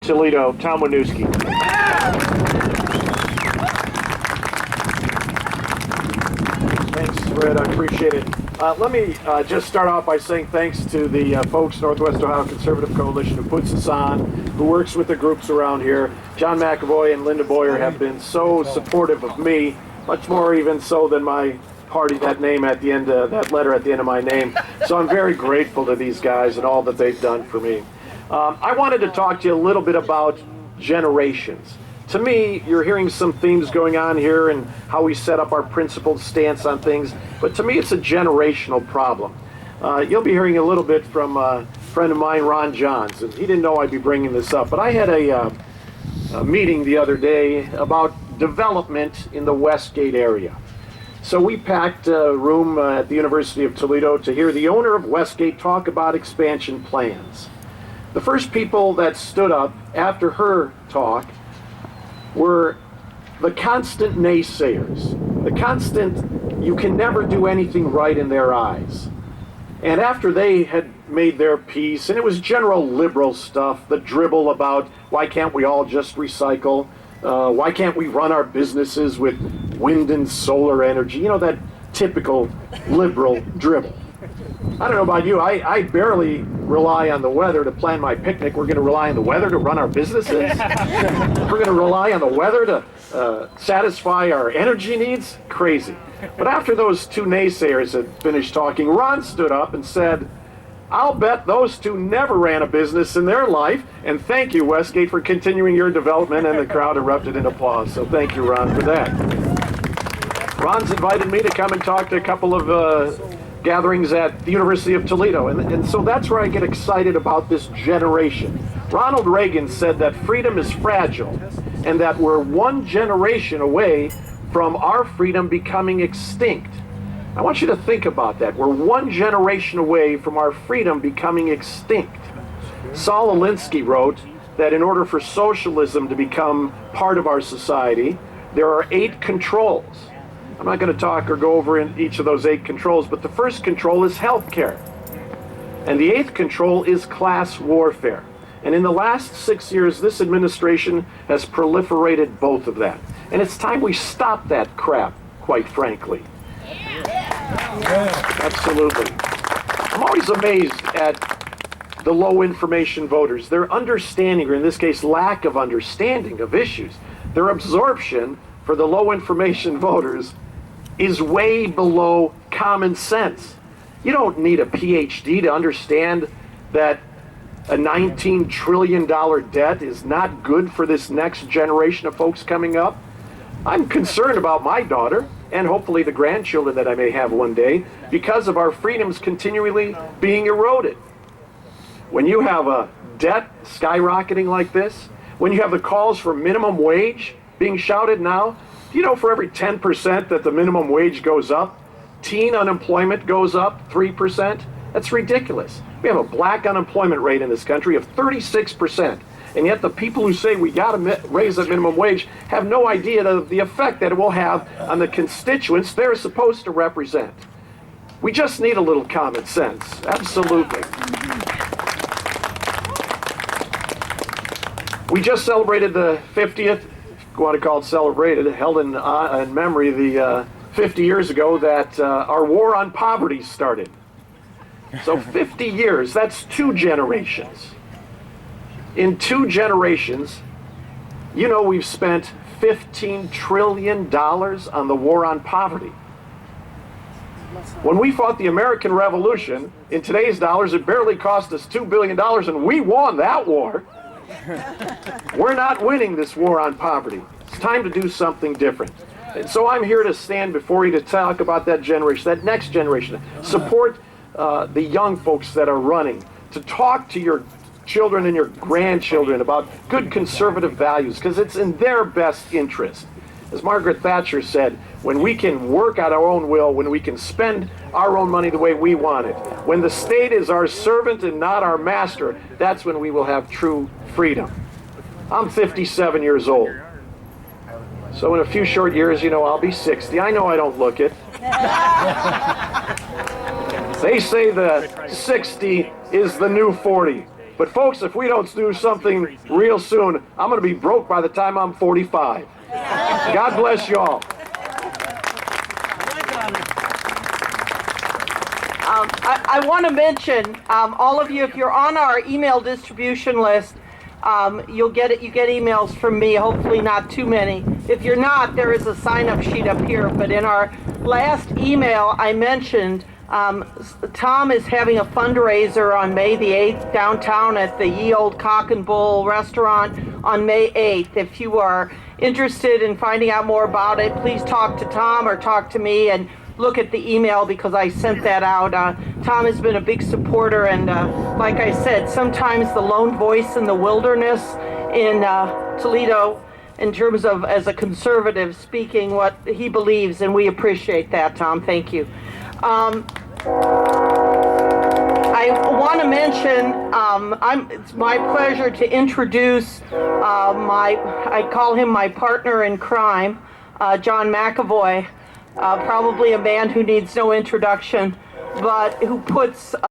Toledo, Tom Waniewski. Thanks, Fred. I appreciate it. Let me just start off by saying thanks to the folks, Northwest Ohio Conservative Coalition, who puts us on, who works with the groups around here. John McAvoy and Linda Boyer have been so supportive of me, much more even so than my party, that name at the end, that letter at the end of my name. So I'm very grateful to these guys and all that they've done for me. I wanted to talk to you a little bit about generations. To me, you're hearing some themes going on here and how we set up our principled stance on things, but to me it's a generational problem. You'll be hearing a little bit from a friend of mine, Ron Johns, and he didn't know I'd be bringing this up, but I had a meeting the other day about development in the Westgate area. So we packed a room at the University of Toledo to hear the owner of Westgate talk about expansion plans. The first people that stood up after her talk were the constant naysayers, the constant, you can never do anything right in their eyes. And after they had made their piece, and it was general liberal stuff, the dribble about why can't we all just recycle, why can't we run our businesses with wind and solar energy, you know, that typical liberal dribble. I don't know about you, I barely rely on the weather to plan my picnic. We're going to rely on the weather to run our businesses. We're going to rely on the weather to satisfy our energy needs. Crazy. But after those two naysayers had finished talking, Ron stood up and said, I'll bet those two never ran a business in their life, and thank you, Westgate, for continuing your development, and the crowd erupted in applause. So thank you, Ron, for that. Ron's invited me to come and talk to a couple of gatherings at the University of Toledo, and so that's where I get excited about this generation. Ronald Reagan said that freedom is fragile and that we're one generation away from our freedom becoming extinct. I want you to think about that. We're one generation away from our freedom becoming extinct. Saul Alinsky wrote that in order for socialism to become part of our society, there are 8 controls. I'm not going to talk or go over in each of those 8 controls, but the first control is healthcare. And the 8th control is class warfare. And in the last 6 years, this administration has proliferated both of that. And it's time we stop that crap, quite frankly. Absolutely. I'm always amazed at the low information voters. Their understanding, or in this case, lack of understanding of issues, their absorption for the low information voters is way below common sense. You don't need a PhD to understand that a $19 trillion debt is not good for this next generation of folks coming up. I'm concerned about my daughter and hopefully the grandchildren that I may have one day because of our freedoms continually being eroded. When you have a debt skyrocketing like this, when you have the calls for minimum wage being shouted now, do you know for every 10% that the minimum wage goes up, teen unemployment goes up 3%? That's ridiculous. We have a black unemployment rate in this country of 36%. And yet the people who say we got to raise the minimum wage have no idea of the effect that it will have on the constituents they're supposed to represent. We just need a little common sense. Absolutely. We just celebrated the 50th, if you want to call it celebrated, held in memory the 50 years ago that our war on poverty started. So 50 years, that's 2 generations. In 2 generations, you know we've spent $15 trillion on the war on poverty. When we fought the American Revolution, in today's dollars, it barely cost us $2 billion, and we won that war. We're not winning this war on poverty. It's time to do something different. And so I'm here to stand before you to talk about that generation, that next generation. Support the young folks that are running, to talk to your children and your grandchildren about good conservative values, because it's in their best interest. As Margaret Thatcher said, when we can work at our own will, when we can spend our own money the way we want it, when the state is our servant and not our master, that's when we will have true freedom. I'm 57 years old. So in a few short years, you know, I'll be 60. I know I don't look it. They say the 60 is the new 40. But folks, if we don't do something real soon, I'm going to be broke by the time I'm 45. God bless you all. I want to mention, all of you, if you're on our email distribution list, you get emails from me, hopefully not too many. If you're not, there is a sign-up sheet up here, but in our last email I mentioned Tom is having a fundraiser on May the 8th downtown at the Ye Old Cock and Bull restaurant on May 8th. If you are interested in finding out more about it, please talk to Tom or talk to me and look at the email because I sent that out. Tom has been a big supporter, and like I said, sometimes the lone voice in the wilderness in Toledo in terms of, as a conservative, speaking what he believes, and we appreciate that, Tom. Thank you. I want to mention, it's my pleasure to introduce I call him my partner in crime, John McAvoy. Probably a man who needs no introduction, but who puts